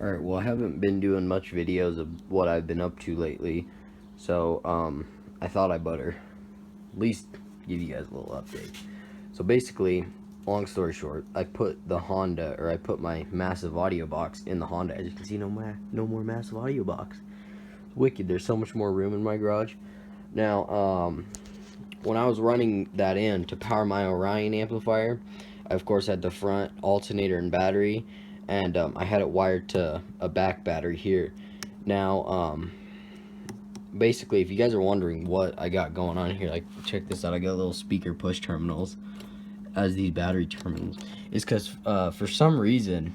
Alright, well, I haven't been doing much videos of what I've been up to lately, so I thought I better at least give you guys a little update. So basically, long story short, I put my massive audio box in the Honda. As you can see, no more massive audio box. It's wicked. There's so much more room in my garage. Now, when I was running that in to power my Orion amplifier, I of course had the front alternator and battery, and I had it wired to a back battery here. Now, basically, if you guys are wondering what I got going on here, like, check this out. I got little speaker push terminals as these battery terminals. It's because for some reason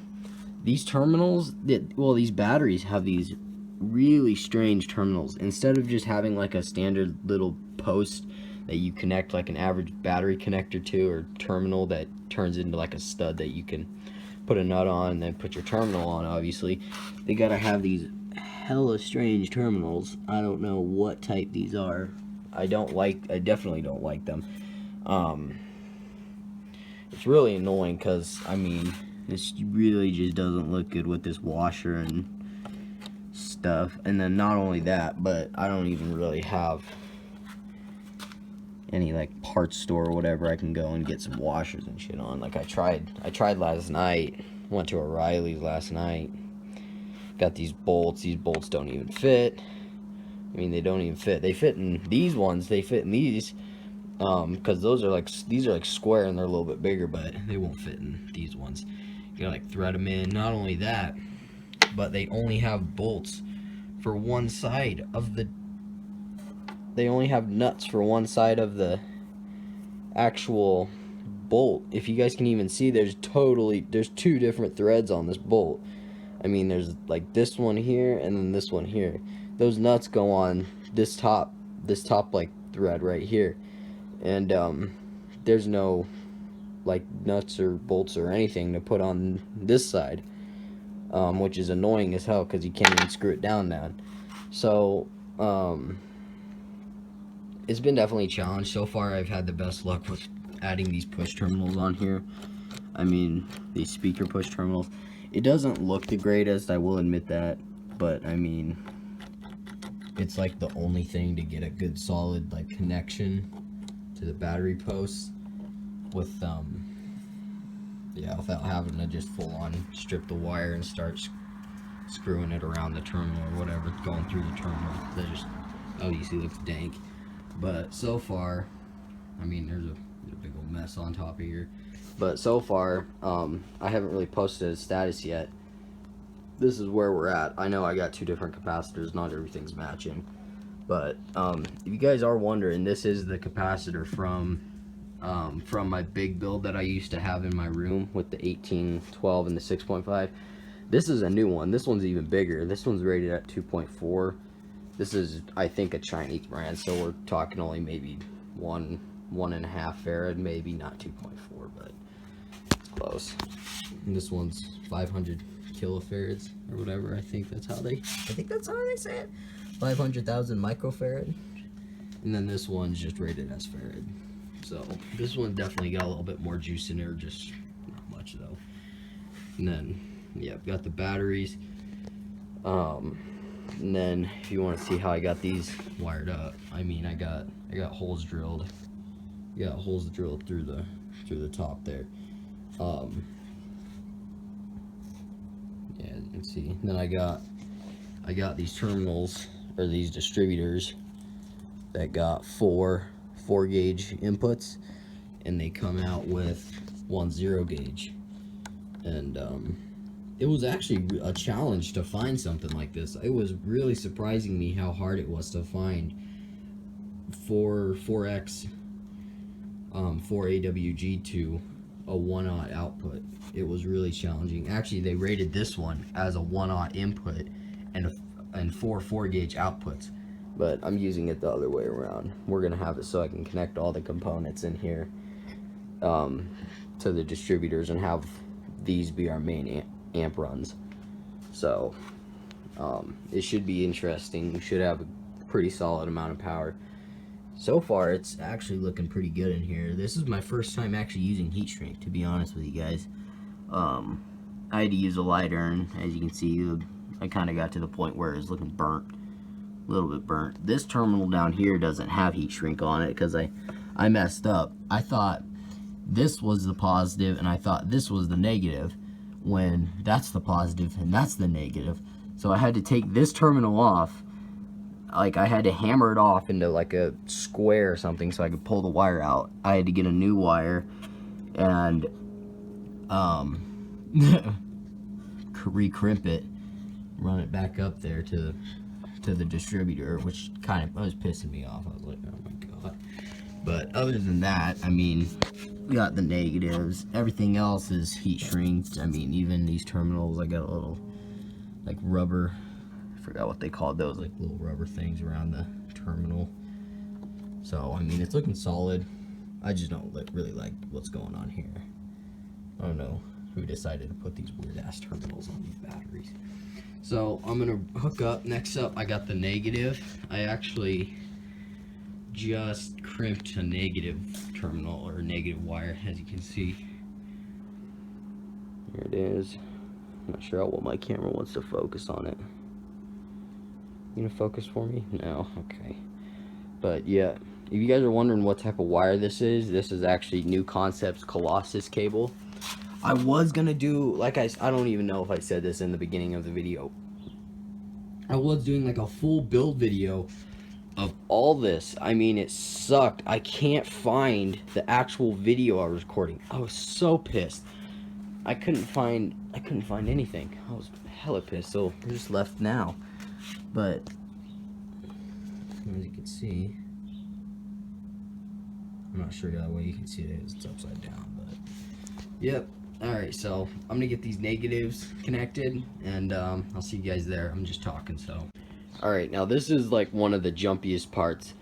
these terminals, these batteries have these really strange terminals. Instead of just having like a standard little post that you connect like an average battery connector to, or terminal that turns into like a stud that you can put a nut on and then put your terminal on, obviously they gotta have these hella strange terminals. I don't know what type these are. I definitely don't like them. It's really annoying because, I mean, this really just doesn't look good with this washer and stuff. And then not only that, but I don't even really have any like parts store or whatever I can go and get some washers and shit on. Like I tried last night, went to O'Reilly's last night, got these bolts don't even fit. I mean, they don't even fit. They fit in these ones, they fit in these, because these are like square and they're a little bit bigger, but they won't fit in these ones. You gotta like thread them in. Not only that, but they only have bolts for one side of the, they only have nuts for one side of the actual bolt. If you guys can even see, there's two different threads on this bolt. I mean, there's like this one here and then this one here. Those nuts go on this top like thread right here, and there's no like nuts or bolts or anything to put on this side, which is annoying as hell because you can't even screw it down. So it's been definitely a challenge. So far I've had the best luck with adding these push terminals on here. I mean, these speaker push terminals. It doesn't look the greatest, I will admit that, but I mean, it's like the only thing to get a good solid like connection to the battery posts with without having to just full on strip the wire and start screwing it around the terminal or whatever, going through the terminal. That just obviously looks dank. But so far, I mean, there's a big old mess on top of here. But so far, I haven't really posted a status yet. This is where we're at. I know I got two different capacitors, not everything's matching. But if you guys are wondering, this is the capacitor from my big build that I used to have in my room with the 1812 and the 6.5. This is a new one. This one's even bigger. This one's rated at 2.4. This is, I think, a Chinese brand, so we're talking only maybe 1.5 farad, maybe not 2.4, but it's close. And this one's 500 kilofarads or whatever. I think that's how they say it. 500,000 microfarad. And then this one's just rated as farad. So this one definitely got a little bit more juice in there, just not much though. And then yeah, I've got the batteries. And then if you want to see how I got these wired up, I mean, I got holes drilled. You got holes drilled through the top there. Yeah, you can see. And then I got these terminals, or these distributors, that got four gauge inputs, and they come out with 1 0 gauge. And it was actually a challenge to find something like this. It was really surprising me how hard it was to find 4x 4 AWG to a 1/0 output. It was really challenging. Actually, they rated this one as a 1/0 input and 4 gauge outputs, but I'm using it the other way around. We're gonna have it so I can connect all the components in here to the distributors and have these be our main amp runs. So it should be interesting. We should have a pretty solid amount of power. So far, it's actually looking pretty good in here. This is my first time actually using heat shrink, to be honest with you guys. I had to use a lighter, and as you can see, I kind of got to the point where it's looking burnt, a little bit burnt. This terminal down here doesn't have heat shrink on it because I messed up. I thought this was the positive and I thought this was the negative, when that's the positive and that's the negative. So I had to take this terminal off. Like, I had to hammer it off into like a square or something so I could pull the wire out. I had to get a new wire and recrimp it, run it back up there to the distributor, which kind of was pissing me off. I was like, oh my god. But other than that, I mean, we got the negatives. Everything else is heat shrinked. I mean, even these terminals, I got a little like rubber, I forgot what they called those, like little rubber things around the terminal. So I mean, it's looking solid. I just don't really like what's going on here. I don't know who decided to put these weird ass terminals on these batteries. So I'm gonna hook up. Next up, I got the negative. I actually just crimped a negative terminal, or negative wire, as you can see. Here it is. I'm not sure how well my camera wants to focus on it. You gonna focus for me? No, okay. But yeah, if you guys are wondering what type of wire this is actually New Concepts Colossus cable. I was gonna do, like I don't even know if I said this in the beginning of the video. I was doing like a full build video of all this. I mean, it sucked. I can't find the actual video I was recording. I was so pissed. I couldn't find anything. I was hella pissed. So we're just left now. But as you can see, I'm not sure that way you can see it. It's upside down, but yep. Alright, so I'm gonna get these negatives connected, and I'll see you guys there. I'm just talking, so. Alright, now this is like one of the jumpiest parts.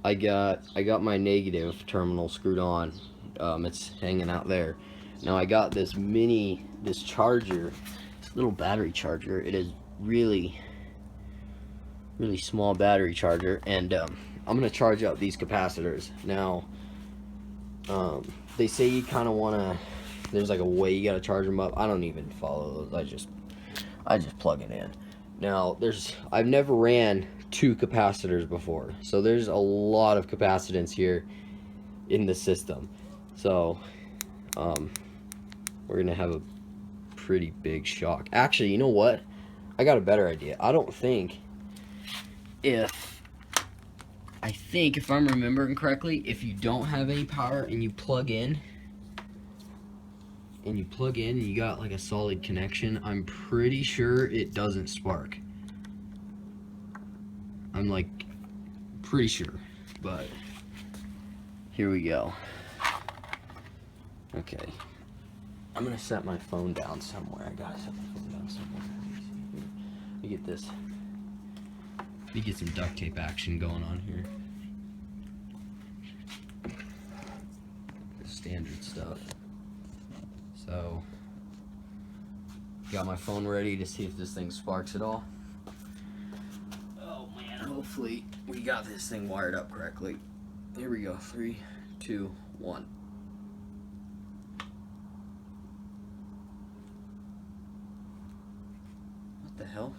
I got my negative terminal screwed on. It's hanging out there. Now I got this charger, this little battery charger. It is really small battery charger, and I'm gonna charge up these capacitors. Now, they say you kind of wanna, there's like a way you gotta charge them up. I don't even follow those. I just plug it in. Now, I've never ran 2 capacitors before, so there's a lot of capacitance here in the system. So, we're gonna have a pretty big shock. Actually, you know what? I got a better idea. I think if I'm remembering correctly, if you don't have any power and you plug in and you got like a solid connection, I'm pretty sure it doesn't spark. I'm like pretty sure, but here we go. Okay, I'm gonna set my phone down somewhere. I gotta set my phone down somewhere. Let me get this. Let me get some duct tape action going on here. Standard stuff. So, got my phone ready to see if this thing sparks at all. Oh man, hopefully we got this thing wired up correctly. Here we go. 3, 2, 1. What the hell?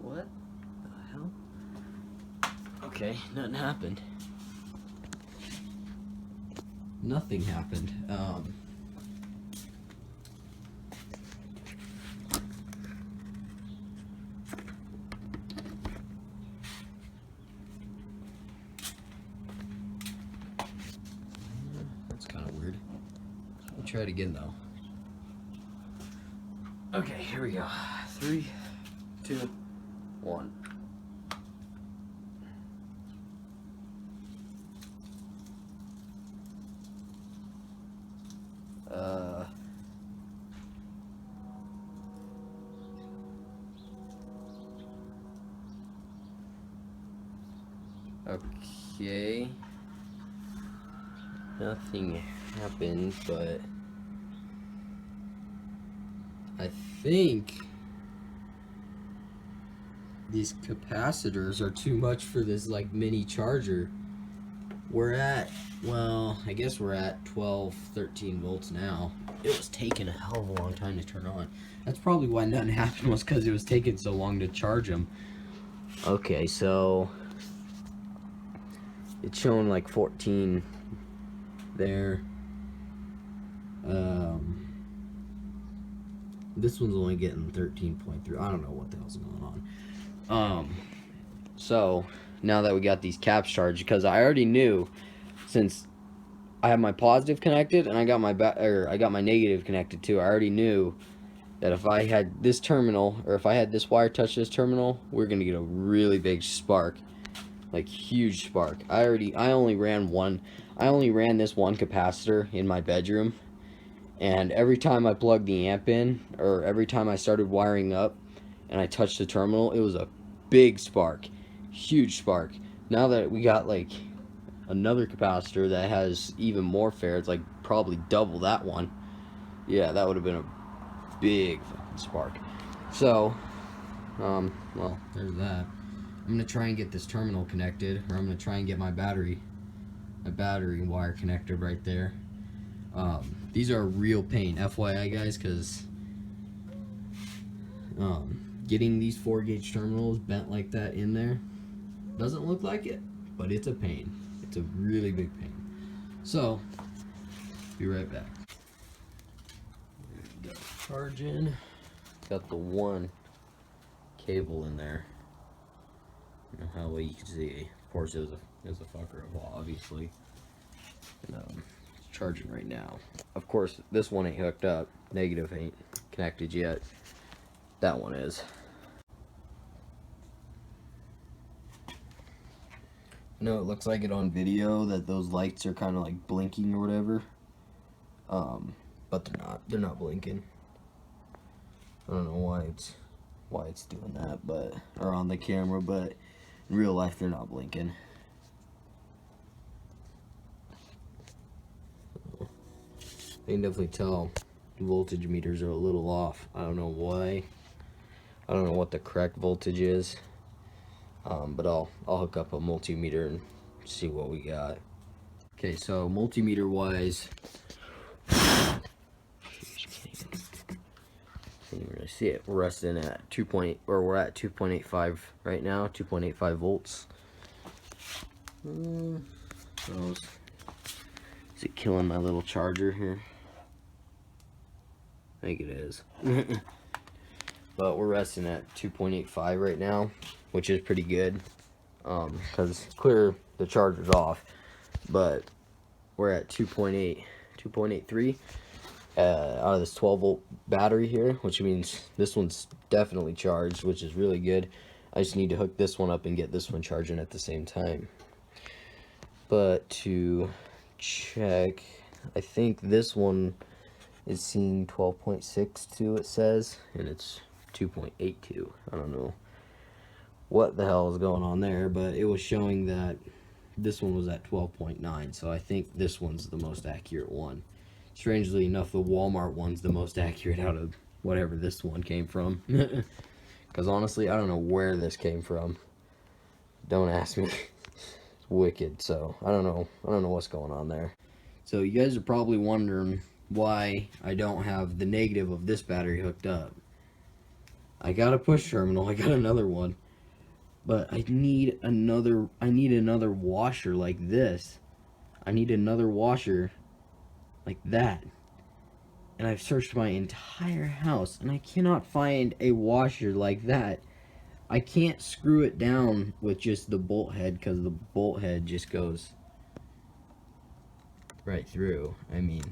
What the hell? Okay, nothing happened. Nothing happened. That's kind of weird. Let me try it again though. Okay, here we go. 3, 2, 1. Okay. Nothing happened, but I think these capacitors are too much for this like mini charger. We're at, well, I guess we're at 12, 13 volts now. It was taking a hell of a long time to turn on. That's probably why nothing happened, was because it was taking so long to charge them. Okay, so it's showing like 14 there. This one's only getting 13.3. I don't know what the hell's going on. So now that we got these caps charged, because I already knew, since I have my positive connected and I got my negative connected too, I already knew that if I had this terminal, or if I had this wire touch this terminal, we're gonna get a really big spark, like huge spark. I only ran this one capacitor in my bedroom, and every time I plugged the amp in, or every time I started wiring up and I touched the terminal, it was a big spark, huge spark. Now that we got like another capacitor that has even more farads, like probably double that one, yeah, that would have been a big fucking spark. So well, there's that. I'm gonna try and get this terminal connected, or I'm gonna try and get my battery wire connected right there. These are a real pain, FYI guys, because getting these 4-gauge terminals bent like that in there doesn't look like it, but it's a pain. It's a really big pain. So, be right back. Got charging. Got the one cable in there. I don't know how well you can see. Of course, it was a fucker of all, obviously. And, it's charging right now. Of course, this one ain't hooked up. Negative ain't connected yet. That one is. No, it looks like it on video that those lights are kind of like blinking or whatever. But they're not. They're not blinking. I don't know why it's doing that, but, or on the camera, but in real life they're not blinking. You can definitely tell the voltage meters are a little off. I don't know why. I don't know what the correct voltage is. But I'll hook up a multimeter and see what we got. Okay, so multimeter wise, can't even really see it. We're resting at 2.85 right now, 2.85 volts. Is it killing my little charger here? I think it is. But we're resting at 2.85 right now, which is pretty good, because it's clear the charger's off, but we're at 2.83 out of this 12 volt battery here, which means this one's definitely charged, which is really good. I just need to hook this one up and get this one charging at the same time. But to check, I think this one is seeing 12.62, it says, and it's 2.82. I don't know what the hell is going on there, but it was showing that this one was at 12.9, so I think this one's the most accurate one. Strangely enough, the Walmart one's the most accurate out of whatever this one came from. Because honestly, I don't know where this came from. Don't ask me. It's wicked, so I don't know what's going on there. So you guys are probably wondering why I don't have the negative of this battery hooked up. I got a push terminal, I got another one, but I need another washer like this. I need another washer like that. And I've searched my entire house and I cannot find a washer like that. I can't screw it down with just the bolt head, because the bolt head just goes right through. I mean,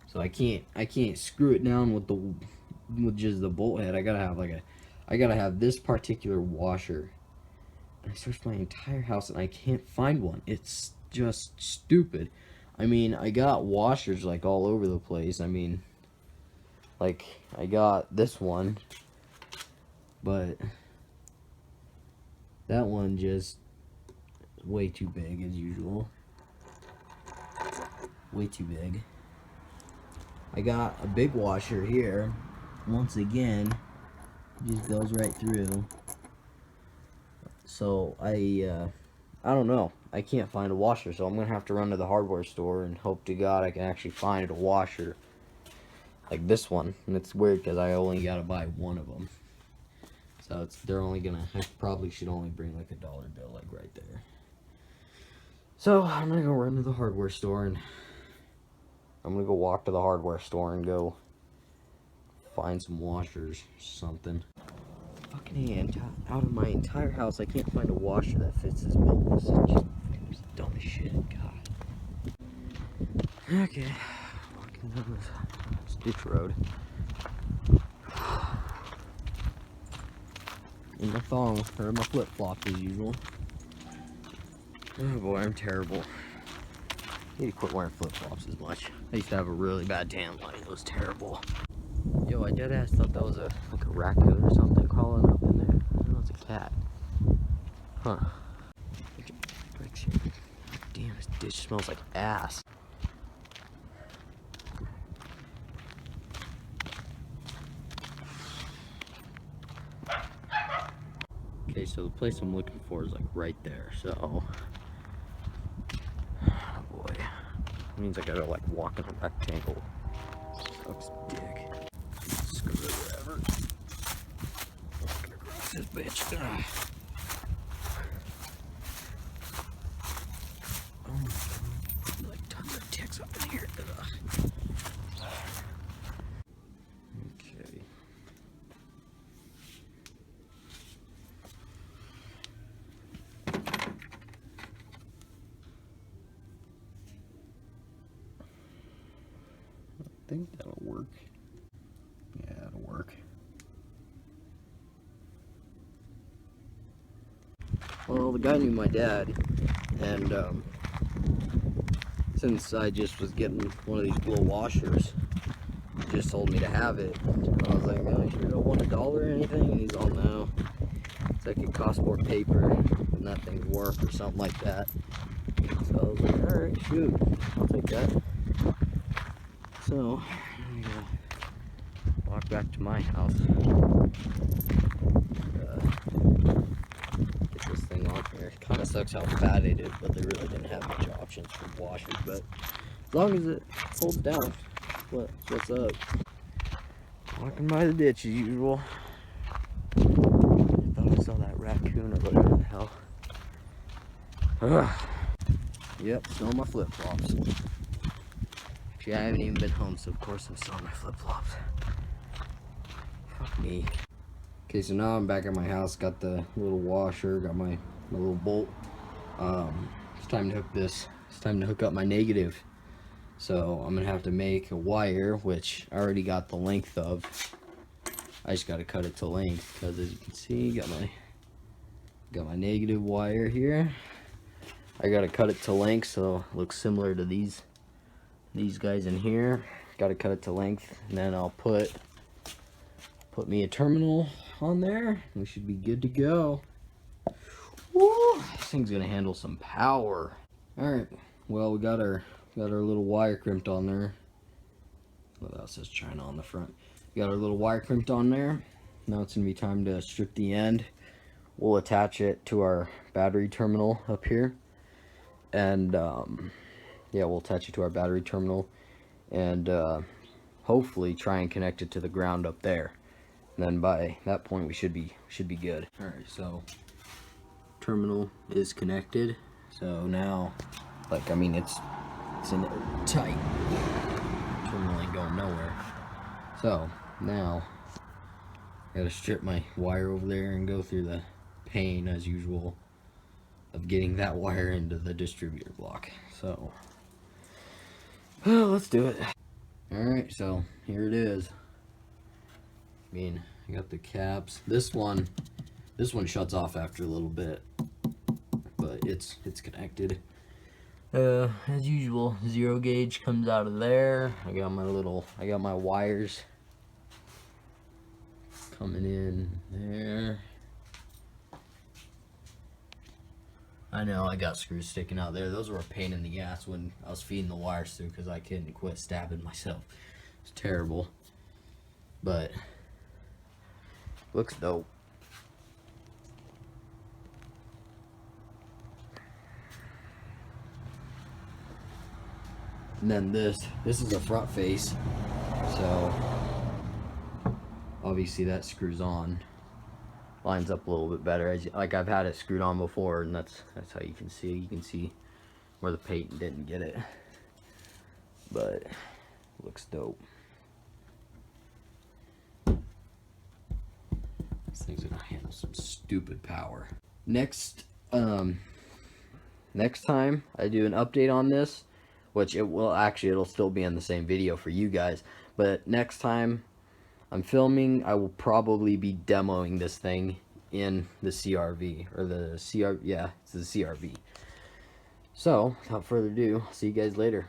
so I can't screw it down with just the bolt head. I gotta have this particular washer. I searched my entire house and I can't find one. It's just stupid. I mean, I got washers like all over the place. I mean, like, I got this one, but that one just way too big as usual. Way too big. I got a big washer here. Once again, it just goes right through. So I don't know. I can't find a washer, so I'm gonna have to run to the hardware store and hope to God I can actually find a washer like this one. And it's weird because I only gotta buy one of them. So they're only gonna, I probably should only bring like $1 bill, like right there. So I'm gonna go run to the hardware store, and I'm gonna go walk to the hardware store and go find some washers or something. Fucking hand, out of my entire house, I can't find a washer that fits this bolt. It's dumb as shit, God. Okay, walking down this ditch road. In my thong, or my flip-flops as usual. Oh boy, I'm terrible. I need to quit wearing flip-flops as much. I used to have a really bad tan line. It was terrible. Yo, I deadass thought that was like a raccoon or something crawling up in there. No, it's a cat. Huh. Damn, this ditch smells like ass. Okay, so the place I'm looking for is like right there, so... Oh boy. That means I gotta like walk in a rectangle. Sucks dick. Screw it, whatever. I'm gonna cross this bitch. Ugh. Oh my god. Like tons of ticks up in here. Ugh. Okay. I think that'll work. Yeah, that'll work. Well, the guy knew my dad, and since I just was getting one of these blow washers, he just told me to have it. I was like, oh, you sure don't want $1 or anything? And he's all, no. It's like it costs more paper than that thing's worth or something like that. So I was like, alright, shoot, I'll take that. So, I'm gonna walk back to my house. Get this thing on here. It kind of sucks how fat it is, but they really didn't have much options for washers. But as long as it holds down, what's up? Walking by the ditch as usual. I thought I saw that raccoon or whatever the hell. Ugh. Yep, still my flip-flops. Actually, I haven't even been home, so of course I'm still in my flip-flops. Fuck me. Okay, so now I'm back at my house, got the little washer, got my little bolt. It's time to hook this. It's time to hook up my negative. So I'm gonna have to make a wire, which I already got the length of. I just gotta cut it to length, because as you can see, got my negative wire here. I gotta cut it to length so it looks similar to these guys in here. Gotta cut it to length, and then I'll put me a terminal on there. We should be good to go. Woo! This thing's gonna handle some power. Alright, well, we got our little wire crimped on there. Well, that says China on the front. We got our little wire crimped on there. Now it's gonna be time to strip the end. We'll attach it to our battery terminal up here. And yeah, we'll attach it to our battery terminal, and hopefully try and connect it to the ground up there. And then by that point we should be good. All right, so terminal is connected. So now, like, I mean, it's in there tight. Terminal ain't going nowhere. So now I gotta strip my wire over there and go through the pain as usual of getting that wire into the distributor block. So let's do it. Alright, so here it is. I mean, I got the caps. This one shuts off after a little bit, but it's connected. As usual, 0 gauge comes out of there. I got my wires coming in there. I know I got screws sticking out there. Those were a pain in the ass when I was feeding the wires through, because I couldn't quit stabbing myself. It's terrible, but looks dope. And then this is a front face, so obviously that screws on, lines up a little bit better. Like I've had it screwed on before, and that's how you can see. You can see where the paint didn't get it, but it looks dope. This thing's gonna handle some stupid power. Next time I do an update on this, which it'll still be in the same video for you guys, but next time I'm filming, I will probably be demoing this thing in the CRV, or the CR, yeah, it's the CRV. So, without further ado, see you guys later.